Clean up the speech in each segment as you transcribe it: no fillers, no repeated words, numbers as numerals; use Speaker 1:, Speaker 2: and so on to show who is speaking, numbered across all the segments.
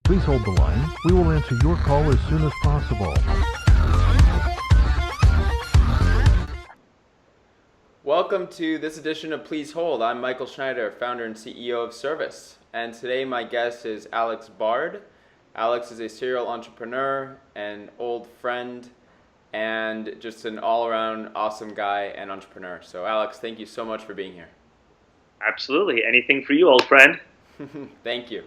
Speaker 1: Please hold the line. We will answer your call as soon as possible.
Speaker 2: Welcome to this edition of Please Hold. I'm Michael Schneider, founder and CEO of Service. And today my guest is Alex Bard. Alex is a serial entrepreneur, an old friend, and just an all-around awesome guy and entrepreneur. So Alex, thank you so much for being here.
Speaker 3: Absolutely. Anything for you, old friend.
Speaker 2: Thank you.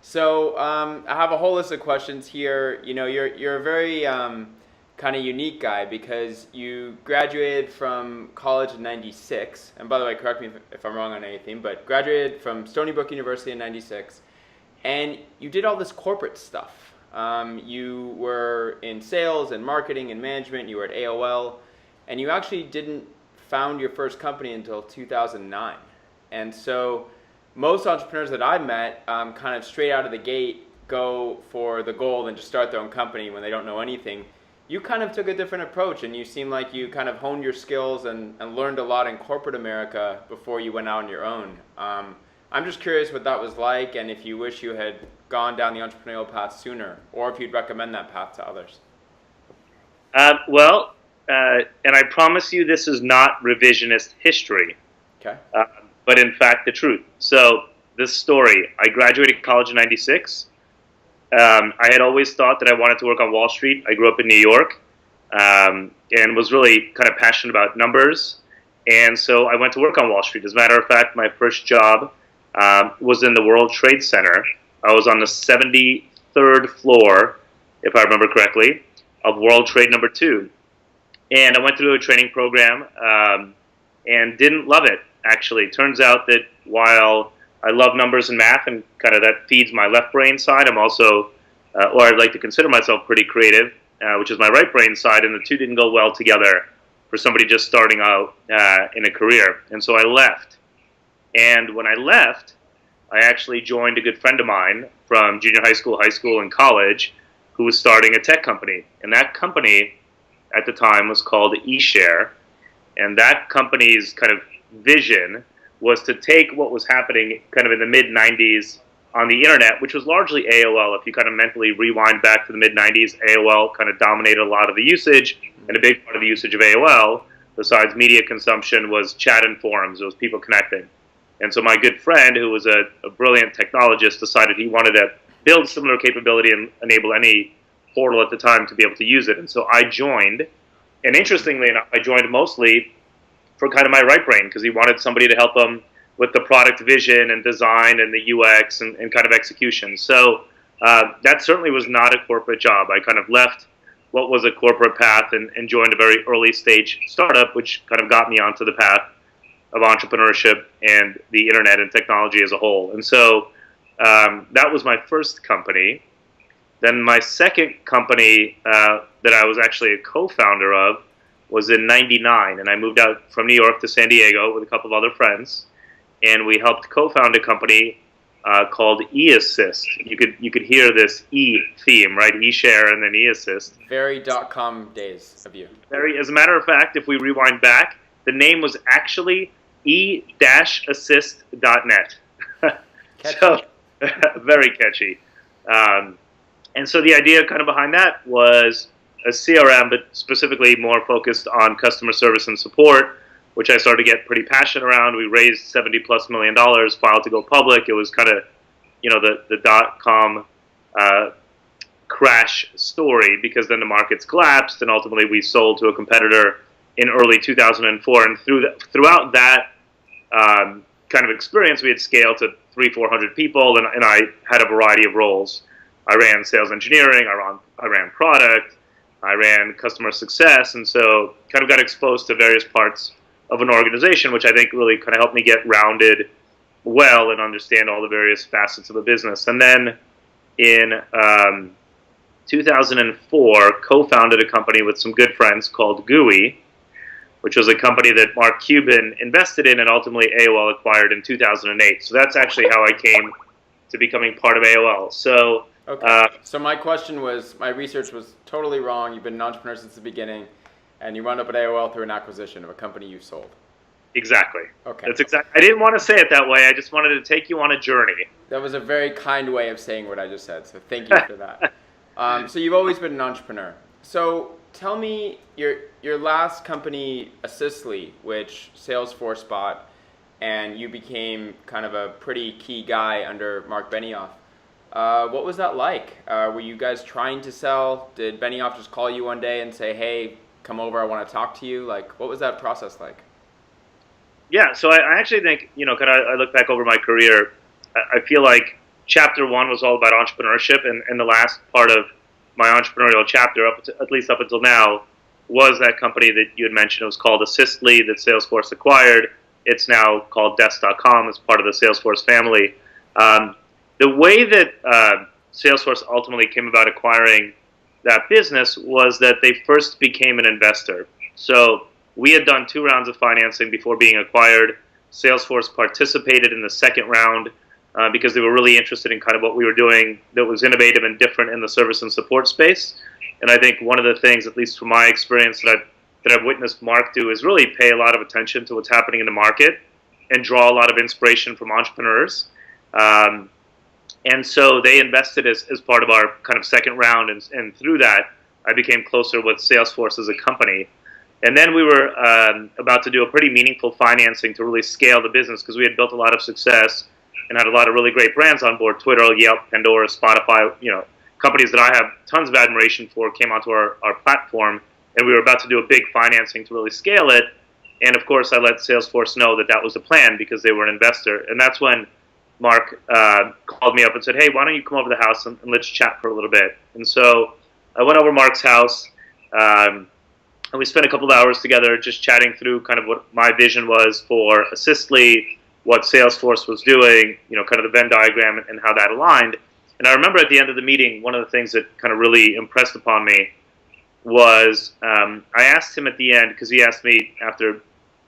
Speaker 2: So I have a whole list of questions here. You know, you're a very kind of unique guy because you graduated from college in '96. And by the way, correct me if I'm wrong on anything, but graduated from Stony Brook University in '96. And you did all this corporate stuff. You were in sales and marketing and management. You were at AOL. And you actually didn't found your first company until 2009. And so most entrepreneurs that I've met kind of straight out of the gate go for the goal and just start their own company when they don't know anything. You kind of took a different approach, and you seem like you kind of honed your skills and learned a lot in corporate America before you went out on your own. I'm just curious what that was like, and if you wish you had gone down the entrepreneurial path sooner, or if you'd recommend that path to others.
Speaker 3: And I promise you this is not revisionist history.
Speaker 2: Okay.
Speaker 3: But in fact the truth. So this story, I graduated college in '96. I had always thought that I wanted to work on Wall Street. I grew up in New York and was really kind of passionate about numbers. And so I went to work on Wall Street. As a matter of fact, my first job was in the World Trade Center. I was on the 73rd floor, if I remember correctly, of World Trade number 2. And I went through a training program and didn't love it. Actually, turns out that while I love numbers and math and kind of that feeds my left brain side, I'm also, or I'd like to consider myself pretty creative, which is my right brain side, and the two didn't go well together for somebody just starting out in a career. And so I left. And when I left, I actually joined a good friend of mine from junior high school, and college, who was starting a tech company. And that company at the time was called eShare. And that company's kind of vision was to take what was happening kind of in the mid-90s on the internet, which was largely AOL. If you kind of mentally rewind back to the mid-90s, AOL kind of dominated a lot of the usage, and a big part of the usage of AOL, besides media consumption, was chat and forums. It was people connecting. And so my good friend, who was a brilliant technologist, decided he wanted to build similar capability and enable any portal at the time to be able to use it. And so I joined, and interestingly enough, I joined mostly for kind of my right brain, because he wanted somebody to help him with the product vision and design and the UX and kind of execution. So that certainly was not a corporate job. I kind of left what was a corporate path and joined a very early stage startup, which kind of got me onto the path of entrepreneurship and the internet and technology as a whole. And so that was my first company. Then my second company that I was actually a co-founder of was in '99, and I moved out from New York to San Diego with a couple of other friends, and we helped co-found a company called eAssist. You could hear this E theme, right? eShare and then eAssist.
Speaker 2: Very .com days of you.
Speaker 3: Very. As a matter of fact, if we rewind back, the name was actually e-assist.net. So very catchy. And so the idea kind of behind that was a CRM, but specifically more focused on customer service and support, which I started to get pretty passionate around. We raised $70+ million, filed to go public. It was kind of, you know, the .com crash story, because then the markets collapsed, and ultimately we sold to a competitor in early 2004. And throughout that kind of experience, we had scaled to 300-400 people, and I had a variety of roles. I ran sales engineering, I ran product, I ran customer success, and so kind of got exposed to various parts of an organization, which I think really kind of helped me get rounded well and understand all the various facets of a business. And then in 2004, co-founded a company with some good friends called GUI, which was a company that Mark Cuban invested in and ultimately AOL acquired in 2008. So that's actually how I came to becoming part of AOL. So
Speaker 2: okay. So my research was totally wrong. You've been an entrepreneur since the beginning, and you wound up at AOL through an acquisition of a company you sold.
Speaker 3: Exactly.
Speaker 2: Okay.
Speaker 3: That's exactly. I didn't want to say it that way. I just wanted to take you on a journey.
Speaker 2: That was a very kind way of saying what I just said, so thank you for that. So you've always been an entrepreneur. So tell me your last company, Assistly, which Salesforce bought, and you became kind of a pretty key guy under Mark Benioff. What was that like? Were you guys trying to sell? Did Benioff just call you one day and say, hey, come over, I want to talk to you? Like, what was that process like?
Speaker 3: Yeah, so I actually think, kind of, I look back over my career, I feel like chapter one was all about entrepreneurship, and the last part of my entrepreneurial chapter, at least up until now, was that company that you had mentioned. It was called Assistly that Salesforce acquired. It's now called Desk.com as part of the Salesforce family. The way that Salesforce ultimately came about acquiring that business was that they first became an investor. So we had done 2 rounds of financing before being acquired. Salesforce participated in the second round because they were really interested in kind of what we were doing that was innovative and different in the service and support space. And I think one of the things, at least from my experience, that I've witnessed Mark do is really pay a lot of attention to what's happening in the market and draw a lot of inspiration from entrepreneurs. And so they invested as part of our kind of second round, and through that, I became closer with Salesforce as a company. And then we were about to do a pretty meaningful financing to really scale the business because we had built a lot of success and had a lot of really great brands on board. Twitter, Yelp, Pandora, Spotify, companies that I have tons of admiration for came onto our platform, and we were about to do a big financing to really scale it. And of course, I let Salesforce know that was the plan because they were an investor. And that's when Mark called me up and said, hey, why don't you come over to the house and let's chat for a little bit. And so I went over to Mark's house, and we spent a couple of hours together just chatting through kind of what my vision was for Assistly, what Salesforce was doing, kind of the Venn diagram and how that aligned. And I remember at the end of the meeting, one of the things that kind of really impressed upon me was I asked him at the end, because he asked me after,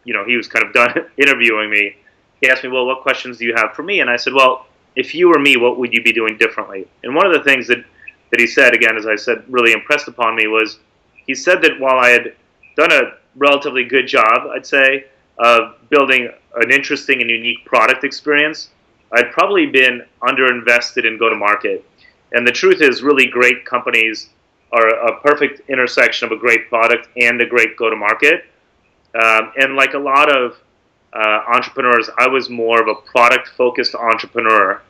Speaker 3: he was kind of done interviewing me, he asked me, well, what questions do you have for me? And I said, well, if you were me, what would you be doing differently? And one of the things that he said, again, as I said, really impressed upon me was, he said that while I had done a relatively good job, I'd say, of building an interesting and unique product experience, I'd probably been underinvested in go-to-market. And the truth is, really great companies are a perfect intersection of a great product and a great go-to-market. And like a lot of entrepreneurs, I was more of a product-focused entrepreneur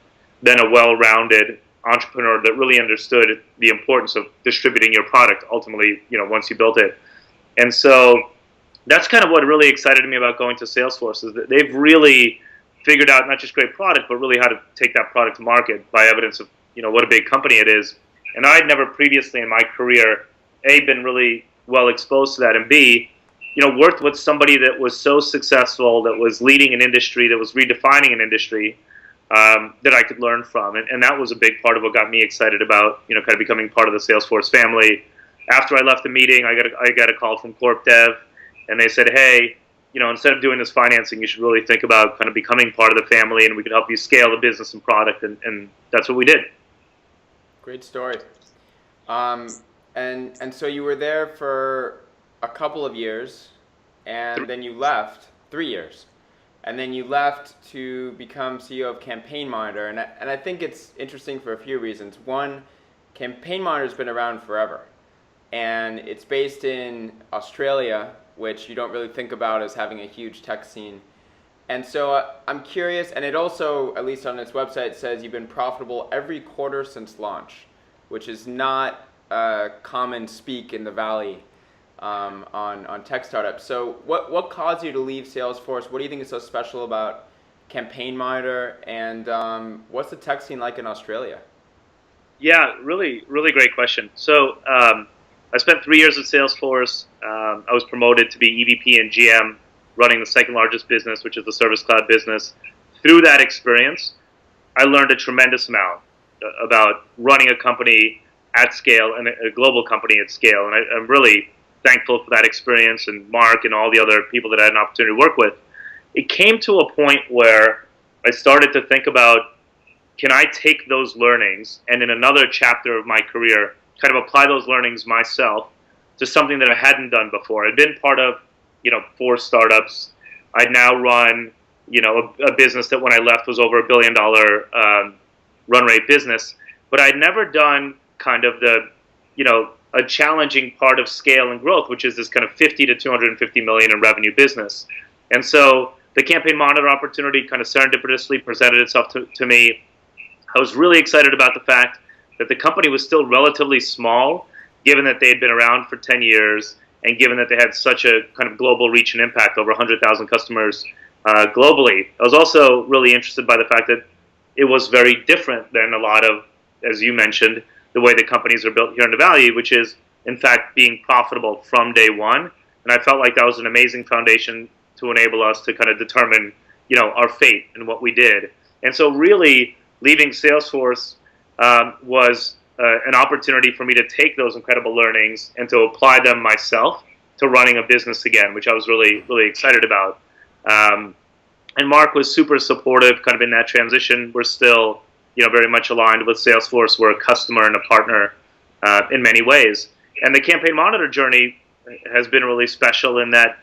Speaker 3: than a well-rounded entrepreneur that really understood the importance of distributing your product ultimately, once you built it. And so that's kind of what really excited me about going to Salesforce, is that they've really figured out not just great product, but really how to take that product to market by evidence of, what a big company it is. And I'd never previously in my career, A, been really well exposed to that, and B, worked with somebody that was so successful, that was leading an industry, that was redefining an industry, that I could learn from. And that was a big part of what got me excited about, kind of becoming part of the Salesforce family. After I left the meeting, I got a call from Corp Dev, and they said, hey, instead of doing this financing, you should really think about kind of becoming part of the family, and we could help you scale the business and product, and that's what we did.
Speaker 2: Great story. And so you were there for a couple of years, and then you left, 3 years, and then you left to become CEO of Campaign Monitor. And I think it's interesting for a few reasons. One, Campaign Monitor's been around forever, and it's based in Australia, which you don't really think about as having a huge tech scene. And so I'm curious, and it also, at least on its website, says you've been profitable every quarter since launch, which is not common speak in the Valley on tech startups. So what caused you to leave Salesforce? What do you think is so special about Campaign Monitor? And what's the tech scene like in Australia?
Speaker 3: Yeah, really, really great question. So I spent 3 years at Salesforce. I was promoted to be EVP and GM, running the second largest business, which is the Service Cloud business. Through that experience, I learned a tremendous amount about running a company at scale and a global company at scale. And I'm really thankful for that experience, and Mark and all the other people that I had an opportunity to work with. It came to a point where I started to think about, can I take those learnings and in another chapter of my career kind of apply those learnings myself to something that I hadn't done before. I'd been part of, 4 startups. I now run, a business that when I left was over $1 billion run rate business. But I'd never done kind of a challenging part of scale and growth, which is this kind of 50 to 250 million in revenue business. And so the Campaign Monitor opportunity kind of serendipitously presented itself to me. I was really excited about the fact that the company was still relatively small, given that they had been around for 10 years, and given that they had such a kind of global reach and impact, over 100,000 customers globally. I was also really interested by the fact that it was very different than a lot of, as you mentioned, the way that companies are built here in the Valley, which is, in fact, being profitable from day one. And I felt like that was an amazing foundation to enable us to kind of determine, our fate and what we did. And so really, leaving Salesforce was an opportunity for me to take those incredible learnings and to apply them myself to running a business again, which I was really, really excited about. And Mark was super supportive kind of in that transition. We're still, very much aligned with Salesforce. We're a customer and a partner in many ways. And the Campaign Monitor journey has been really special in that,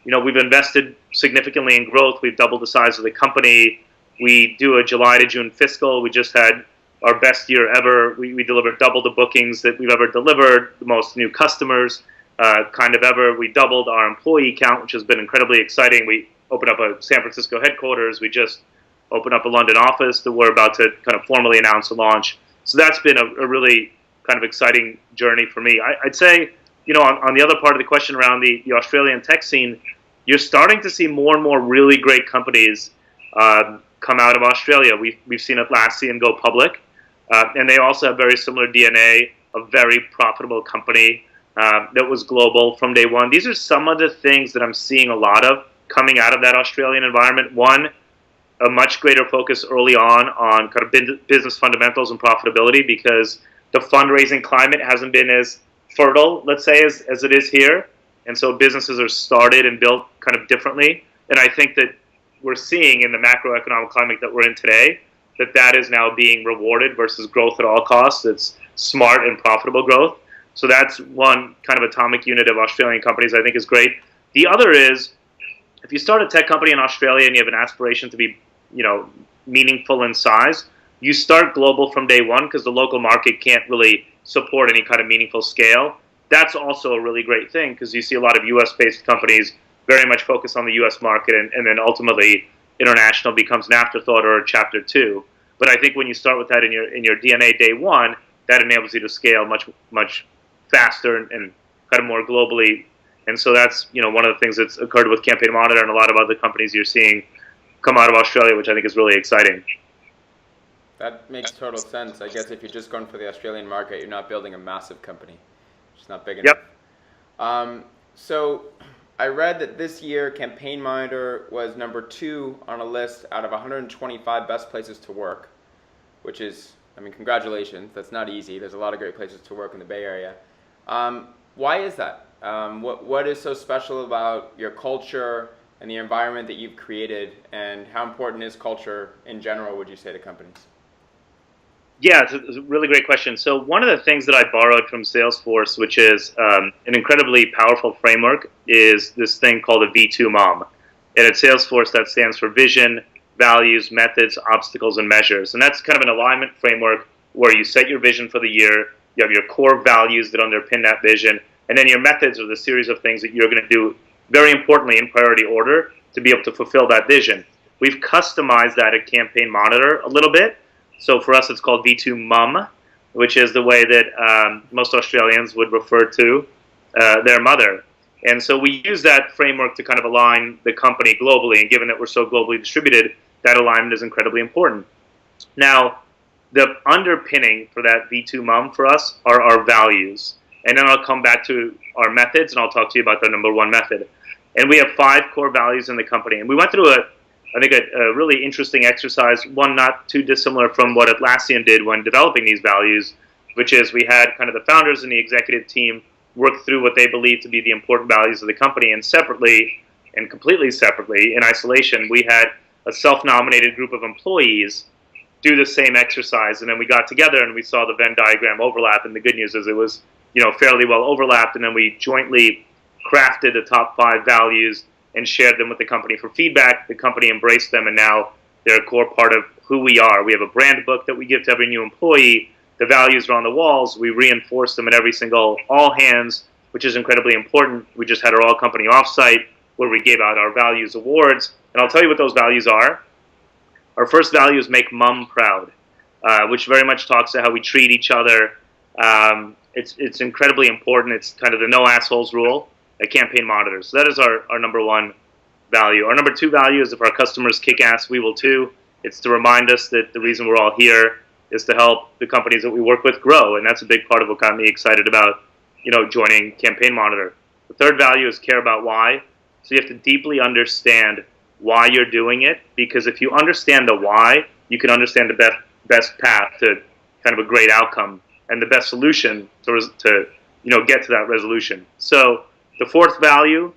Speaker 3: we've invested significantly in growth. We've doubled the size of the company. We do a July to June fiscal. We just had our best year ever. We delivered double the bookings that we've ever delivered, the most new customers kind of ever. We doubled our employee count, which has been incredibly exciting. We opened up a San Francisco headquarters. We just opened up a London office that we're about to kind of formally announce a launch. So that's been a really kind of exciting journey for me. I'd say, on the other part of the question around the Australian tech scene, you're starting to see more and more really great companies come out of Australia. We've seen Atlassian go public, and they also have very similar DNA, a very profitable company that was global from day one. These are some of the things that I'm seeing a lot of coming out of that Australian environment. One, a much greater focus early on kind of business fundamentals and profitability, because the fundraising climate hasn't been as fertile, let's say, as it is here. And so businesses are started and built kind of differently. And I think that we're seeing in the macroeconomic climate that we're in today, that is now being rewarded versus growth at all costs. It's smart and profitable growth. So that's one kind of atomic unit of Australian companies I think is great. The other is, if you start a tech company in Australia and you have an aspiration to be, meaningful in size, you start global from day one because the local market can't really support any kind of meaningful scale. That's also a really great thing, because you see a lot of US-based companies very much focus on the US market, and then ultimately international becomes an afterthought or a chapter 2. But I think when you start with that in your DNA day one, that enables you to scale much faster and kind of more globally. And so that's one of the things that's occurred with Campaign Monitor and a lot of other companies you're seeing come out of Australia, which I think is really exciting.
Speaker 2: That makes total sense. I guess if you're just going for the Australian market, you're not building a massive company. It's not big enough.
Speaker 3: Yep.
Speaker 2: So I read that this year Campaign Monitor was number 2 on a list out of 125 best places to work, which is, congratulations. That's not easy. There's a lot of great places to work in the Bay Area. Why is that? What is so special about your culture and the environment that you've created, and how important is culture in general, would you say, to companies?
Speaker 3: Yeah, it's a really great question. So one of the things that I borrowed from Salesforce, which is an incredibly powerful framework, is this thing called a V2 MOM. And at Salesforce, that stands for vision, values, methods, obstacles, and measures. And that's kind of an alignment framework where you set your vision for the year, you have your core values that underpin that vision, and then your methods are the series of things that you're going to do, very importantly, in priority order, to be able to fulfill that vision. We've customized that at Campaign Monitor a little bit. So for us, it's called V2 MUM, which is the way that most Australians would refer to their mother. And so we use that framework to kind of align the company globally. And given that we're so globally distributed, that alignment is incredibly important. Now, the underpinning for that V2 MUM for us are our values. And then I'll come back to our methods, and I'll talk to you about the number 1 method. And we have 5 core values in the company. And we went through a really interesting exercise, one not too dissimilar from what Atlassian did when developing these values, which is we had kind of the founders and the executive team work through what they believe to be the important values of the company. And separately, and completely separately, in isolation, we had a self-nominated group of employees do the same exercise. And then we got together and we saw the Venn diagram overlap. And the good news is it was fairly well overlapped. And then we jointly crafted the top 5 values and shared them with the company for feedback. The company embraced them, and now they're a core part of who we are. We have a brand book that we give to every new employee. The values are on the walls. We reinforce them at every single all hands, which is incredibly important. We just had our all company offsite where we gave out our values awards. And I'll tell you what those values are. Our first value is make mom proud, which very much talks to how we treat each other. It's incredibly important. It's kind of the no assholes rule at Campaign Monitor. So that is our number one value. Our number two value is if our customers kick ass, we will too. It's to remind us that the reason we're all here is to help the companies that we work with grow. And that's a big part of what got me excited about, joining Campaign Monitor. The third value is care about why. So you have to deeply understand why you're doing it, because if you understand the why, you can understand the best path to kind of a great outcome and the best solution to get to that resolution. So the fourth value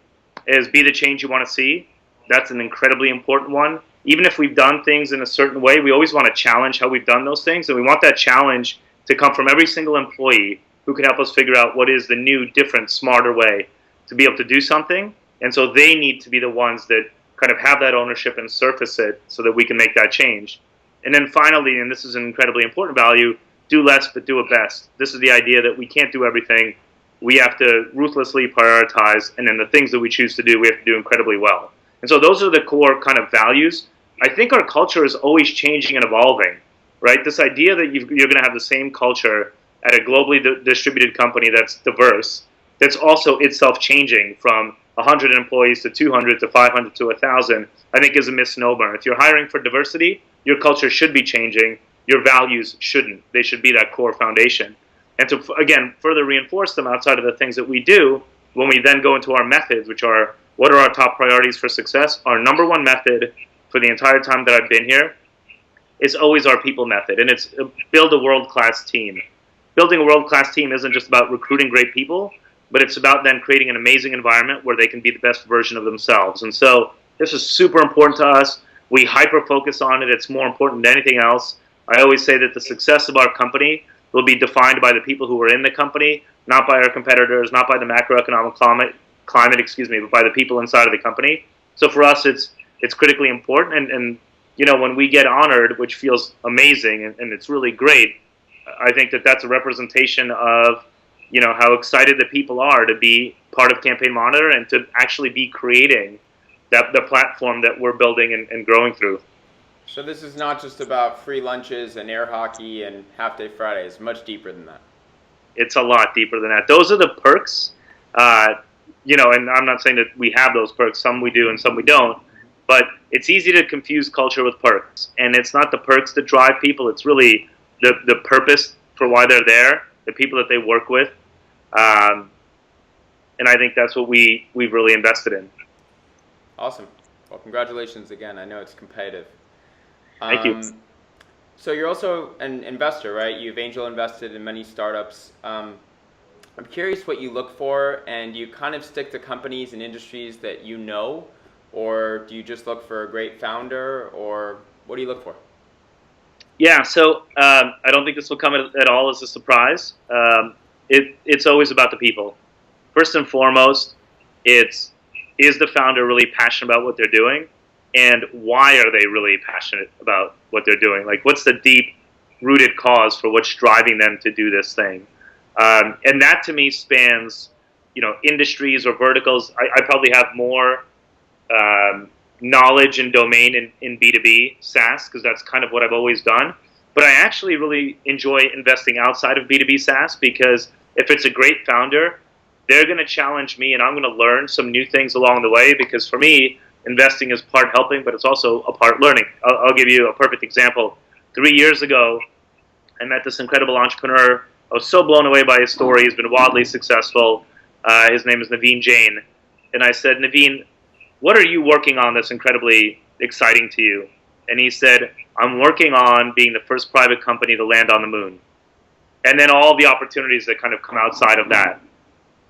Speaker 3: is be the change you want to see. That's an incredibly important one. Even if we've done things in a certain way, we always want to challenge how we've done those things, and we want that challenge to come from every single employee who can help us figure out what is the new, different, smarter way to be able to do something. And so they need to be the ones that kind of have that ownership and surface it so that we can make that change. And then finally, and this is an incredibly important value, do less but do it best. This is the idea that we can't do everything. We have to ruthlessly prioritize, and then the things that we choose to do, we have to do incredibly well. And so those are the core kind of values. I think our culture is always changing and evolving, right? This idea that you're going to have the same culture at a globally distributed company that's diverse, that's also itself changing from 100 employees to 200 to 500 to 1,000, I think is a misnomer. If you're hiring for diversity, your culture should be changing. Your values shouldn't. They should be that core foundation. And to, again, further reinforce them outside of the things that we do, when we then go into our methods, which are what are our top priorities for success, our number one method for the entire time that I've been here is always our people method. And it's build a world-class team. Building a world-class team isn't just about recruiting great people, but it's about then creating an amazing environment where they can be the best version of themselves. And so this is super important to us. We hyper-focus on it. It's more important than anything else. I always say that the success of our company will be defined by the people who are in the company, not by our competitors, not by the macroeconomic climate, but by the people inside of the company. So for us, it's critically important. And when we get honored, which feels amazing and it's really great, I think that that's a representation of how excited the people are to be part of Campaign Monitor and to actually be creating the platform that we're building and growing through.
Speaker 2: So this is not just about free lunches and air hockey and half-day Fridays. Much deeper than that.
Speaker 3: It's a lot deeper than that. Those are the perks, and I'm not saying that we have those perks. Some we do and some we don't. But it's easy to confuse culture with perks. And it's not the perks that drive people. It's really the purpose for why they're there, the people that they work with. And I think that's what we've really invested in.
Speaker 2: Awesome. Well, congratulations again. I know it's competitive.
Speaker 3: Thank you.
Speaker 2: So you're also an investor, right? You've angel invested in many startups. I'm curious what you look for, and do you kind of stick to companies and industries that you know, or do you just look for a great founder, or what do you look for?
Speaker 3: Yeah, so I don't think this will come at all as a surprise. It's always about the people. First and foremost, is the founder really passionate about what they're doing? And why are they really passionate about what they're doing? Like, what's the deep-rooted cause for what's driving them to do this thing? And that, to me, spans, industries or verticals. I probably have more knowledge and domain in B2B SaaS, because that's kind of what I've always done. But I actually really enjoy investing outside of B2B SaaS, because if it's a great founder, they're going to challenge me, and I'm going to learn some new things along the way, because for me, investing is part helping, but it's also a part learning. I'll give you a perfect example. 3 years ago, I met this incredible entrepreneur. I was so blown away by his story. He's been wildly successful. His name is Naveen Jain. And I said, Naveen, what are you working on that's incredibly exciting to you? And he said, I'm working on being the first private company to land on the moon. And then all the opportunities that kind of come outside of that.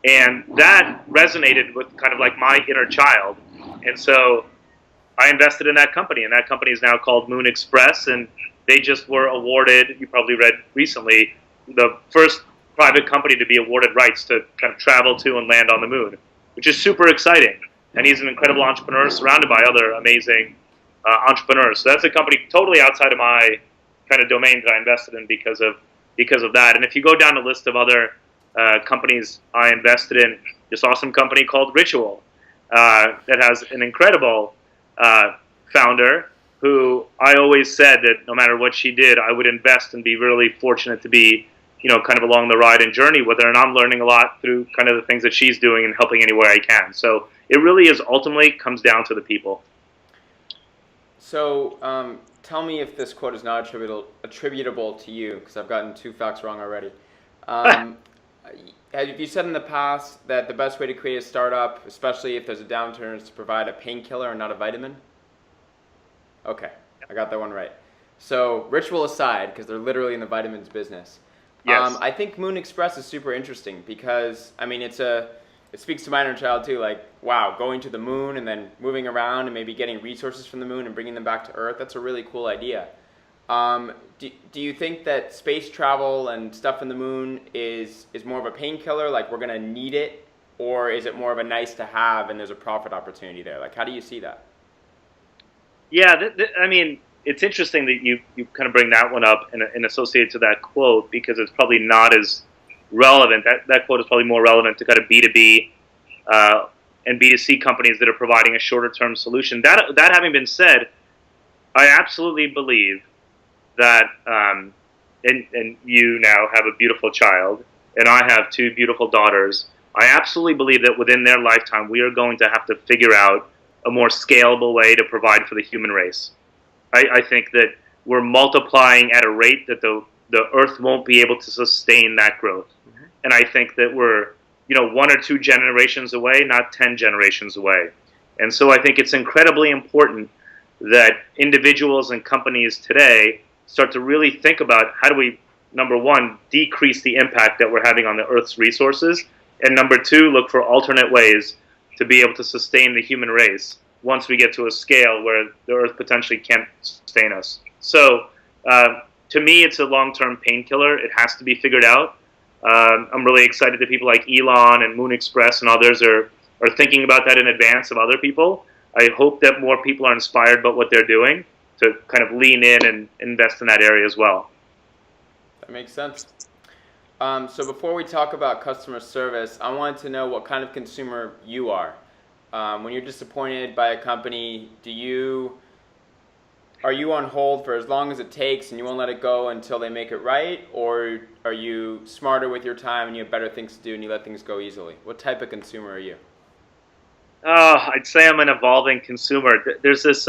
Speaker 3: And that resonated with kind of like my inner child. And so I invested in that company, and that company is now called Moon Express, and they just were awarded, you probably read recently, the first private company to be awarded rights to kind of travel to and land on the moon, which is super exciting. and he's an incredible entrepreneur surrounded by other amazing entrepreneurs. So that's a company totally outside of my kind of domain that I invested in because of that. And if you go down the list of other companies I invested in, this awesome company called Ritual that has an incredible founder who I always said that no matter what she did, I would invest and be really fortunate to be, kind of along the ride and journey with her. And I'm learning a lot through kind of the things that she's doing and helping any way I can. So it really is ultimately comes down to the people.
Speaker 2: So tell me if this quote is not attributable to you, because I've gotten 2 facts wrong already. Have you said in the past that the best way to create a startup, especially if there's a downturn, is to provide a painkiller and not a vitamin? Okay, I got that one right. So Ritual aside, because they're literally in the vitamins business.
Speaker 3: Yes.
Speaker 2: I think Moon Express is super interesting because, I mean, it speaks to my inner child too. Like, wow, going to the moon and then moving around and maybe getting resources from the moon and bringing them back to Earth, that's a really cool idea. Do you think that space travel and stuff in the moon is more of a painkiller, like we're going to need it, or is it more of a nice to have and there's a profit opportunity there? Like, how do you see that?
Speaker 3: Yeah, I mean, it's interesting that you kind of bring that one up and associate it to that quote because it's probably not as relevant. That quote is probably more relevant to kind of B2B and B2C companies that are providing a shorter-term solution. That having been said, I absolutely believe that, and you now have a beautiful child, and I have 2 beautiful daughters. I absolutely believe that within their lifetime, we are going to have to figure out a more scalable way to provide for the human race. I think that we're multiplying at a rate that the Earth won't be able to sustain that growth. Mm-hmm. And I think that we're 1 or 2 generations away, not 10 generations away. And so I think it's incredibly important that individuals and companies today start to really think about how do we, number 1, decrease the impact that we're having on the Earth's resources, and number 2, look for alternate ways to be able to sustain the human race once we get to a scale where the Earth potentially can't sustain us. So to me, it's a long-term painkiller. It has to be figured out. I'm really excited that people like Elon and Moon Express and others are thinking about that in advance of other people. I hope that more people are inspired by what they're doing to kind of lean in and invest in that area as well.
Speaker 2: That makes sense. So before we talk about customer service, I wanted to know what kind of consumer you are. When you're disappointed by a company, are you on hold for as long as it takes and you won't let it go until they make it right? Or are you smarter with your time and you have better things to do and you let things go easily? What type of consumer are you?
Speaker 3: I'd say I'm an evolving consumer. There's this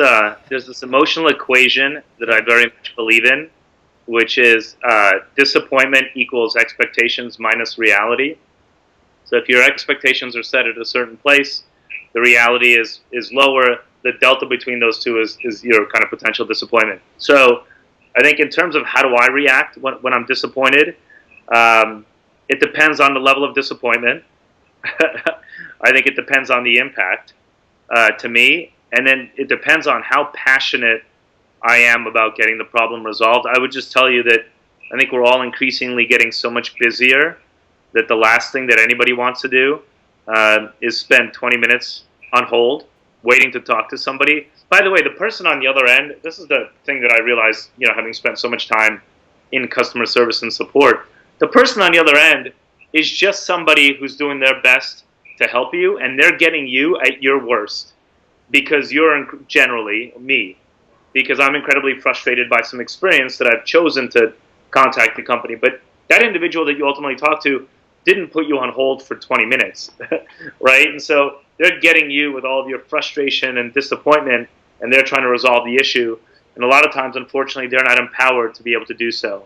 Speaker 3: emotional equation that I very much believe in, which is disappointment equals expectations minus reality. So if your expectations are set at a certain place, the reality is lower. The delta between those two is your kind of potential disappointment. So I think in terms of how do I react when I'm disappointed, it depends on the level of disappointment. I think it depends on the impact to me. And then it depends on how passionate I am about getting the problem resolved. I would just tell you that I think we're all increasingly getting so much busier that the last thing that anybody wants to do is spend 20 minutes on hold waiting to talk to somebody. By the way, the person on the other end, this is the thing that I realized, having spent so much time in customer service and support, the person on the other end is just somebody who's doing their best to help you, and they're getting you at your worst because you're generally me. Because I'm incredibly frustrated by some experience that I've chosen to contact the company. But that individual that you ultimately talk to didn't put you on hold for 20 minutes, right? And so they're getting you with all of your frustration and disappointment, and they're trying to resolve the issue. And a lot of times, unfortunately, they're not empowered to be able to do so.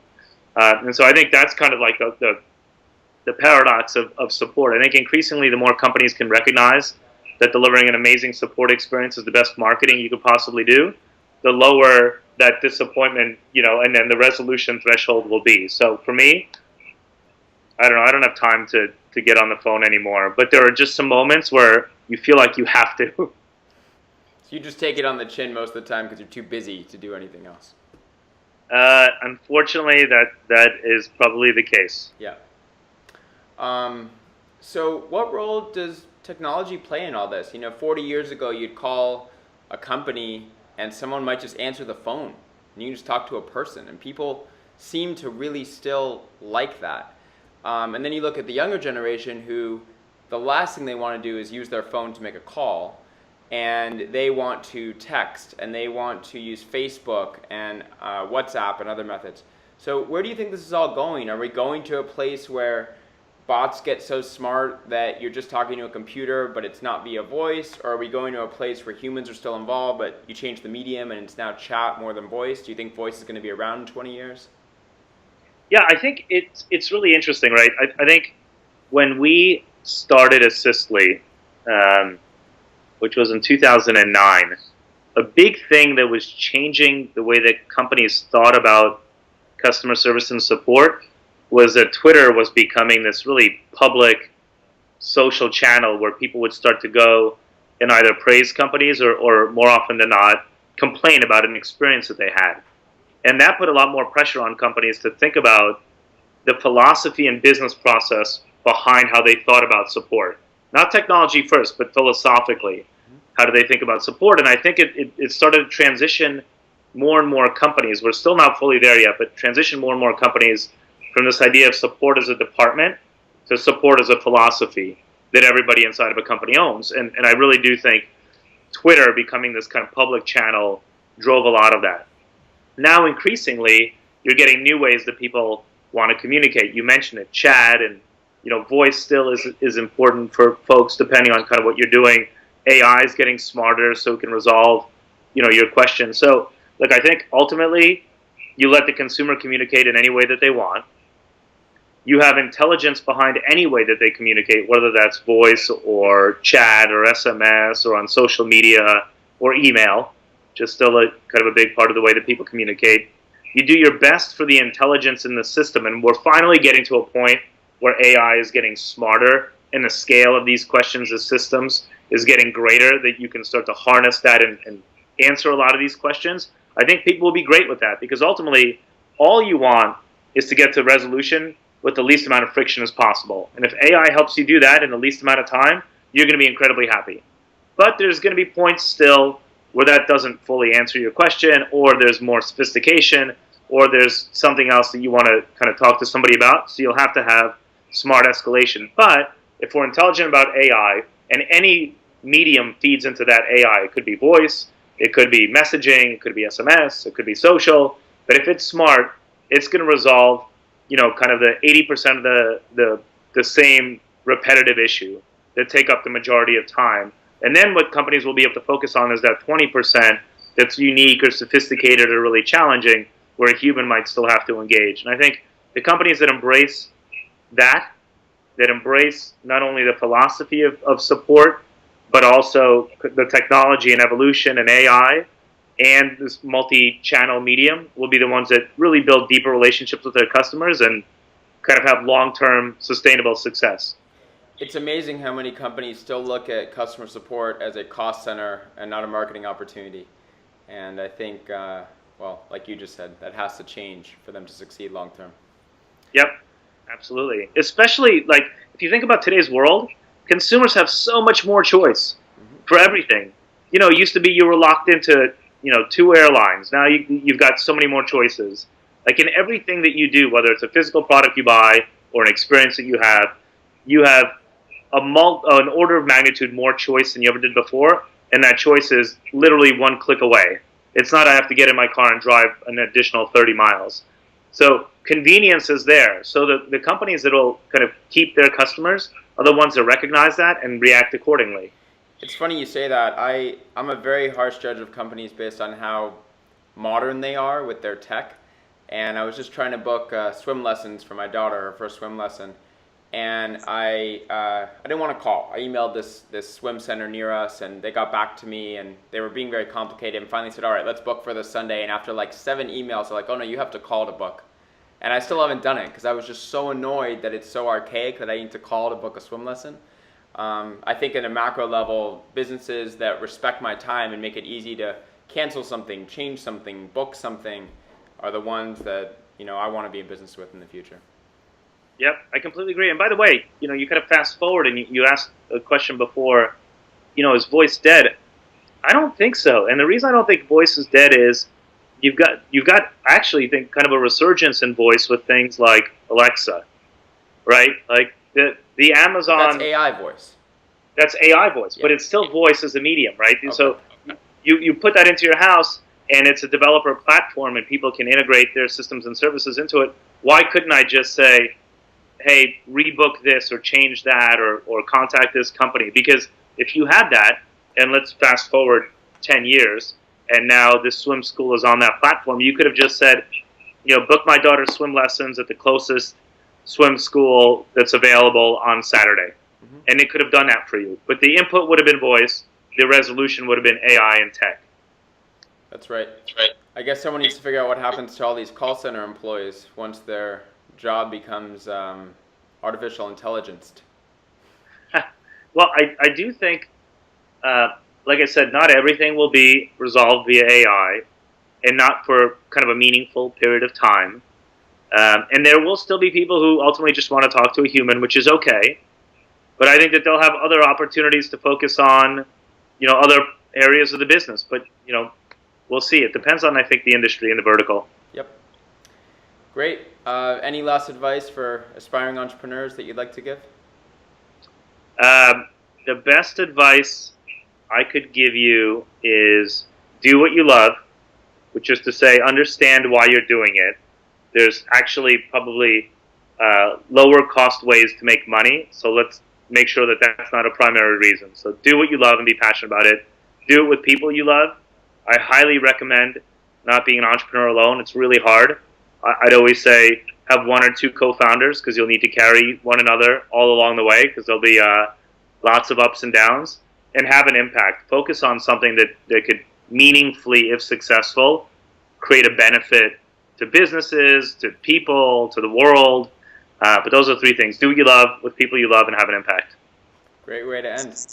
Speaker 3: And so I think that's kind of like the paradox of support. I think increasingly the more companies can recognize that delivering an amazing support experience is the best marketing you could possibly do, the lower that disappointment, and then the resolution threshold will be. So for me, I don't know, I don't have time to get on the phone anymore, but there are just some moments where you feel like you have to.
Speaker 2: So you just take it on the chin most of the time because you're too busy to do anything else.
Speaker 3: Unfortunately, that is probably the case.
Speaker 2: Yeah. So what role does technology play in all this? 40 years ago, you'd call a company and someone might just answer the phone and you can just talk to a person, and people seem to really still like that. And then you look at the younger generation who the last thing they want to do is use their phone to make a call, and they want to text and they want to use Facebook and WhatsApp and other methods. So where do you think this is all going? Are we going to a place where bots get so smart that you're just talking to a computer but it's not via voice? Or are we going to a place where humans are still involved but you change the medium and it's now chat more than voice? Do you think voice is going to be around in 20 years?
Speaker 3: Yeah, I think it's really interesting, right? I think when we started Assistly, which was in 2009, a big thing that was changing the way that companies thought about customer service and support was that Twitter was becoming this really public social channel where people would start to go and either praise companies or more often than not, complain about an experience that they had. And that put a lot more pressure on companies to think about the philosophy and business process behind how they thought about support. Not technology first, but philosophically. How do they think about support? And I think it started to transition more and more companies. We're still not fully there yet, but transition more and more companies from this idea of support as a department to support as a philosophy that everybody inside of a company owns. And I really do think Twitter becoming this kind of public channel drove a lot of that. Now, increasingly, you're getting new ways that people want to communicate. You mentioned it, chat, and voice still is important for folks depending on kind of what you're doing. AI is getting smarter, so it can resolve your question. So, look, I think ultimately you let the consumer communicate in any way that they want. You have intelligence behind any way that they communicate, whether that's voice or chat or SMS or on social media or email, which is still kind of a big part of the way that people communicate. You do your best for the intelligence in the system, and we're finally getting to a point where AI is getting smarter and the scale of these questions as systems is getting greater, that you can start to harness that and answer a lot of these questions. I think people will be great with that, because ultimately all you want is to get to resolution with the least amount of friction as possible. And if AI helps you do that in the least amount of time, you're going to be incredibly happy. But there's going to be points still where that doesn't fully answer your question, or there's more sophistication, or there's something else that you want to kind of talk to somebody about. So you'll have to have smart escalation. But if we're intelligent about AI, and any medium feeds into that AI, it could be voice, it could be messaging, it could be SMS, it could be social. But if it's smart, it's going to resolve, kind of the 80% of the same repetitive issue that take up the majority of time. And then what companies will be able to focus on is that 20% that's unique or sophisticated or really challenging, where a human might still have to engage. And I think the companies that embrace that embrace not only the philosophy of support, but also the technology and evolution and AI and this multi-channel medium, will be the ones that really build deeper relationships with their customers and kind of have long-term sustainable success.
Speaker 2: It's amazing how many companies still look at customer support as a cost center and not a marketing opportunity. And I think, like you just said, that has to change for them to succeed long term.
Speaker 3: Yep, absolutely. Especially, if you think about today's world, consumers have so much more choice for everything. It used to be you were locked into, 2 airlines. Now you've got so many more choices. Like in everything that you do, whether it's a physical product you buy or an experience that you have an order of magnitude more choice than you ever did before, and that choice is literally one click away. It's not I have to get in my car and drive an additional 30 miles. So convenience is there. So the companies that will kind of keep their customers are the ones that recognize that and react accordingly.
Speaker 2: It's funny you say that. I'm a very harsh judge of companies based on how modern they are with their tech. And I was just trying to book swim lessons for my daughter, her first swim lesson. And I didn't want to call. I emailed this swim center near us, and they got back to me, and they were being very complicated, and finally said, all right, let's book for this Sunday. And after 7 emails, they're like, oh no, you have to call to book. And I still haven't done it because I was just so annoyed that it's so archaic that I need to call to book a swim lesson. I think at a macro level, businesses that respect my time and make it easy to cancel something, change something, book something are the ones that I want to be in business with in the future.
Speaker 3: Yep, I completely agree. And by the way, you kind of fast forward and you asked a question before, is voice dead? I don't think so. And the reason I don't think voice is dead is you've got I actually think kind of a resurgence in voice with things like Alexa, right? Like the Amazon.
Speaker 2: That's AI voice.
Speaker 3: That's AI voice,
Speaker 2: Yeah.
Speaker 3: but it's still voice as a medium, right?
Speaker 2: Okay.
Speaker 3: So you put that into your house, and it's a developer platform, and people can integrate their systems and services into it. Why couldn't I just say, hey, rebook this or change that or contact this company? Because if you had that, and let's fast forward 10 years, and now this swim school is on that platform, you could have just said, book my daughter's swim lessons at the closest swim school that's available on Saturday.
Speaker 2: Mm-hmm.
Speaker 3: And it could have done that for you. But the input would have been voice, the resolution would have been AI and tech.
Speaker 2: That's right. I guess someone needs to figure out what happens to all these call center employees once their job becomes artificial intelligence.
Speaker 3: Well, I do think, like I said, not everything will be resolved via AI, and not for kind of a meaningful period of time. And there will still be people who ultimately just want to talk to a human, which is okay. But I think that they'll have other opportunities to focus on, other areas of the business. But, we'll see. It depends on, I think, the industry and the vertical.
Speaker 2: Yep. Great. Any last advice for aspiring entrepreneurs that you'd like to give?
Speaker 3: The best advice I could give you is do what you love, which is to say understand why you're doing it. There's actually probably lower cost ways to make money, so let's make sure that that's not a primary reason. So do what you love and be passionate about it. Do it with people you love. I highly recommend not being an entrepreneur alone. It's really hard. I'd always say have one or two co-founders because you'll need to carry one another all along the way because there'll be lots of ups and downs, and have an impact. Focus on something that could meaningfully, if successful, create a benefit to businesses, to people, to the world. But those are three things. Do what you love, with people you love, and have an impact.
Speaker 2: Great way to end.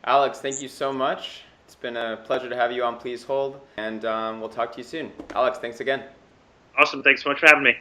Speaker 2: Alex, thank you so much. It's been a pleasure to have you on Please Hold, and we'll talk to you soon. Alex, thanks again.
Speaker 3: Awesome. Thanks so much for having me.